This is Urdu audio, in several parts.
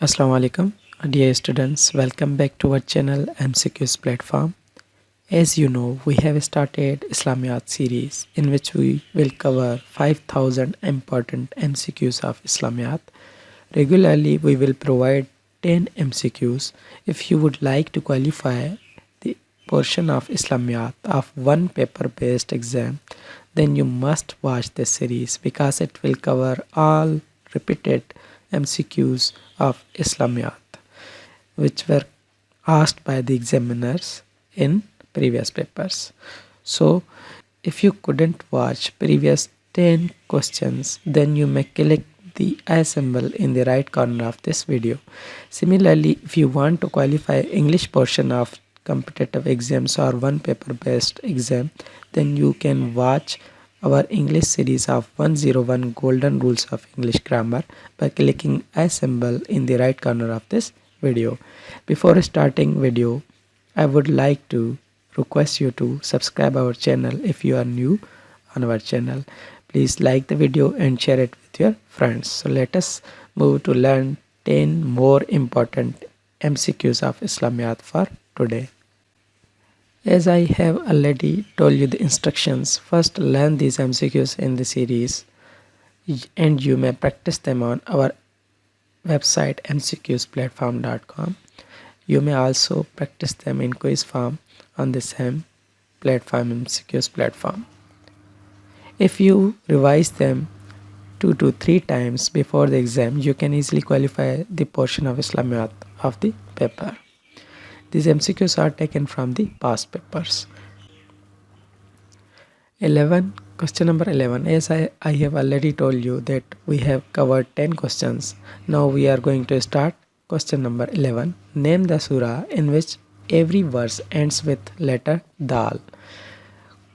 Assalamu alaikum, dear students. Welcome back to our channel MCQs platform. As you know, we have started Islamiyat series in which we will cover 5000 important MCQs of Islamiyat. Regularly, we will provide 10 MCQs. If you would like to qualify the portion of Islamiyat of one paper-based exam, then you must watch this series because it will cover all repeated MCQs of Islamiyat which were asked by the examiners in previous papers. So if you couldn't watch previous 10 questions, then you may click the I symbol in the right corner of this video. Similarly, if you want to qualify English portion of competitive exams or one paper based exam, then you can watch our English series of 101 Golden Rules of English Grammar by clicking I symbol in the right corner of this video. Before starting video, I would like to request you to subscribe our channel if you are new on our channel. Please like the video and share it with your friends. So let us move to learn 10 more important MCQs of Islamiyat for today. As I have already told you the instructions, first learn these MCQs in the series and you may practice them on our website mcqsplatform.com. You may also practice them in quiz form on the same platform, MCQs platform. If you revise them 2 to 3 times before the exam, you can easily qualify the portion of Islamiyat of the paper. These MCQs are taken from the past papers. 11. Question number 11. As I have already told you that we have covered 10 questions. Now we are going to start question number 11. Name the surah in which every verse ends with letter dal.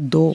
2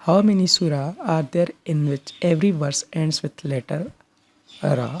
How many surah are there in which every verse ends with letter ra?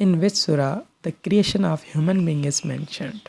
In which surah the creation of human being is mentioned?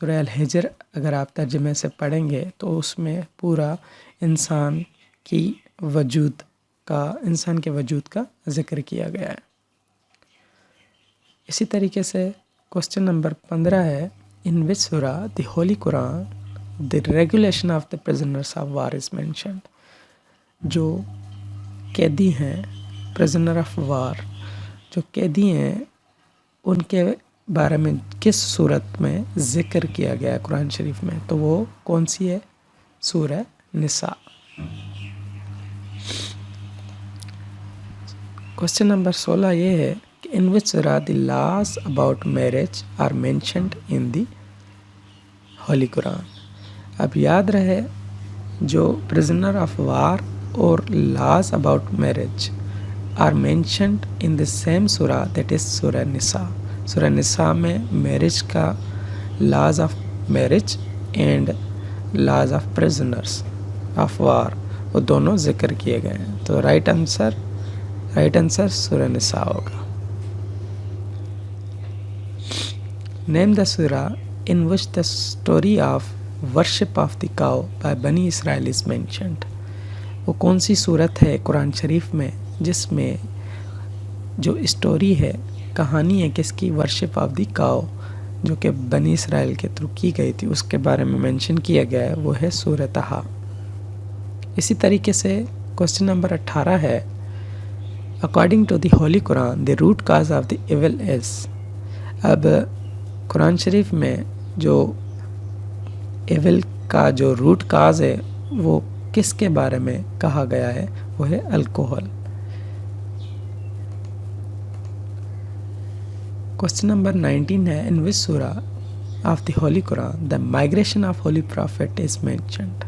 سورہ الحجر اگر آپ ترجمے سے پڑھیں گے تو اس میں پورا انسان کے وجود کا ذکر کیا گیا ہے۔ اسی طریقے سے کوسچن نمبر 15 ہے ان وچ سورہ دی Holi Quran the regulation of the prisoners of war is mentioned, جو قیدی ہیں پرزنر آف وار جو قیدی ہیں ان کے بارے میں کس صورت میں ذکر کیا گیا ہے قرآن شریف میں، تو وہ کون سی ہے؟ سورہ نساء۔ کوسچن نمبر 16 یہ ہے کہ ان وچ سورہ the laws about marriage are mentioned in the Holi Quran. اب یاد رہے جو پرزنر آف وار اور laws about marriage are mentioned in the same سورہ دیٹ از سورہ نساء۔ سورہ نساء میں میرج کا laws of marriage and laws of prisoners of war وہ دونوں ذکر کیے گئے ہیں، تو رائٹ آنسر سورہ نساء ہوگا۔ نیم دا سورہ ان وچ the story of worship of the cow by Bani Israel is mentioned. وہ کون سی صورت ہے قرآن شریف میں جس میں جو اسٹوری ہے، کہانی ہے کس کی؟ ورشپ آف دی کاؤ، جو کہ بنی اسرائیل کے تھرو کی گئی تھی، اس کے بارے میں مینشن کیا گیا ہے، وہ ہے سورہ طٰہٰ۔ اسی طریقے سے کوسچن نمبر 18 ہے according to the Holi Quran the root cause of the evil is. اب قرآن شریف میں جو ایول کا جو روٹ کاز ہے وہ کس کے بارے میں کہا گیا ہے؟ وہ ہے الکوہل۔ کوسچن نمبر 19 ہے ان وچ سورہ آف دی ہولی قرآن دا migration of holy prophet is mentioned.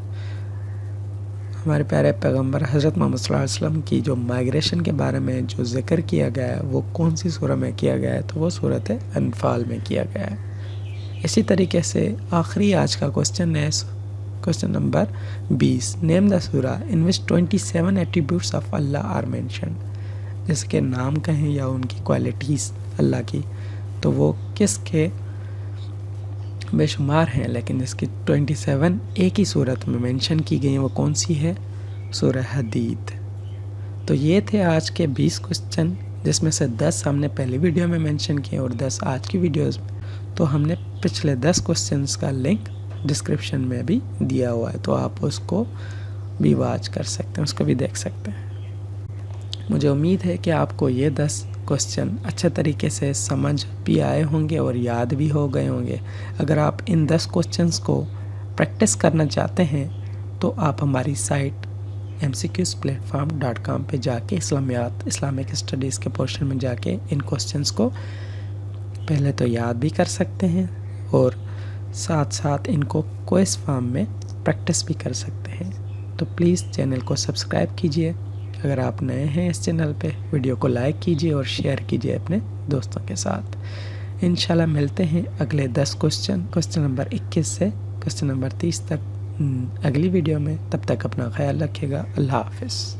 ہمارے پیارے پیغمبر حضرت محمد صلی اللہ علیہ وسلم کی جو مائگریشن کے بارے میں جو ذکر کیا گیا ہے وہ کون سی سورہ میں کیا گیا ہے؟ تو وہ سورۃ انفال میں کیا گیا ہے۔ اسی طریقے سے آخری آج کا کوسچن ہے کوسچن نمبر 20 نیم دا سورہ ان وچ 27 attributes of Allah are mentioned. جیسے کہ نام کہیں یا ان کی کوالٹیز اللہ کی، تو وہ کس کے بے شمار ہیں، لیکن اس کی 27 ایک ہی صورت میں مینشن کی گئی ہیں، وہ کون سی ہے؟ سورہ حدید۔ تو یہ تھے آج کے 20 کوسچن، جس میں سے 10 ہم نے پہلی ویڈیو میں مینشن کیے اور 10 آج کی ویڈیوز میں۔ تو ہم نے پچھلے 10 کوسچنز کا لنک ڈسکرپشن میں بھی دیا ہوا ہے، تو آپ اس کو بھی واچ کر سکتے ہیں، اس کو بھی دیکھ سکتے ہیں۔ مجھے امید ہے کہ آپ کو یہ 10 کوسچن اچھے طریقے سے سمجھ بھی آئے ہوں گے اور یاد بھی ہو گئے ہوں گے۔ اگر آپ ان 10 کوسچنز کو پریکٹس کرنا چاہتے ہیں تو آپ ہماری سائٹ mcqsplatform.com پہ جا کے اسلامک اسٹڈیز کے پورشن میں جا کے ان کوسچنز کو پہلے تو یاد بھی کر سکتے ہیں اور ساتھ ساتھ ان کو کوئز فارم میں پریکٹس بھی کر سکتے ہیں۔ تو پلیز چینل کو سبسکرائب کیجئے، اگر آپ نئے ہیں اس چینل پہ ویڈیو کو لائک کیجئے اور شیئر کیجئے اپنے دوستوں کے ساتھ۔ انشاءاللہ ملتے ہیں اگلے 10 کوسچن نمبر 21 سے کوسچن نمبر 30 تک اگلی ویڈیو میں۔ تب تک اپنا خیال رکھیے گا۔ اللہ حافظ۔